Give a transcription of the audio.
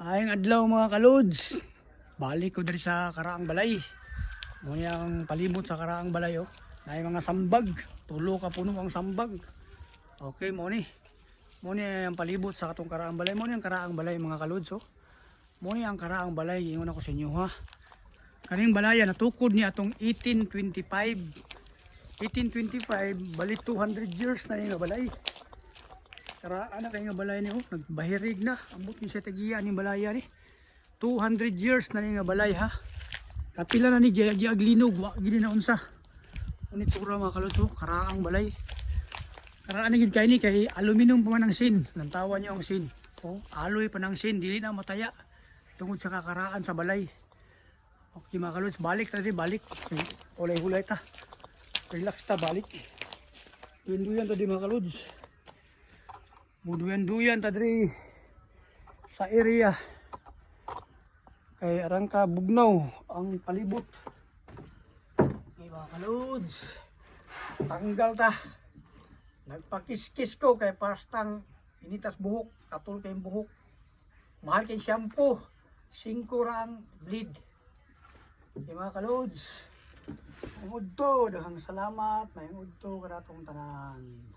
Maayong adlaw mga kalods. Balik ko diri sa karaang balay. Mo yang palibot sa karaang balay oh. Naay mga sambag, tulo ka puno ang sambag. Okay mo ni. Mo ni ang palibot sa katong karaang balay. Mo ni ang karaang balay mga kalods oh. Mo ni ang karaang balay ingon ako sa inyo ha. Kaning balaya natukod ni atong 1825. 1825 bali 200 years na ni nga balay. Karaan na kayo nga balay ni oh, nagbahirig na. Ambot ni sa tagiya ni balaya ni. 200 years na ni nga balay ha. Kapila na ni giag linog, wa gid na unsa. Unit sura mga kalotso, karaang balay. Karaan na gid kay ni kay aluminum pa man ang sin. Lantawan niyo ang sin. Oh, aloy pa ng sin, dili na mataya. Tungod sa kakaraan sa balay. Okay mga kalotso, balik ta di balik. Ulay-hulay ta. Relax ta balik. Duyan ta di mga kalotso. Muduyan-duyan ta diri sa area kay arangka bugnaw ang palibot. Okay mga kalods, tanggal ta, nagpakiskis ko kay pastang initas buhok, katul kay buhok, mahal kay shampoo, 5 rang bleed. Okay mga kalods, may udto, daghang salamat, may udto karatong tanan.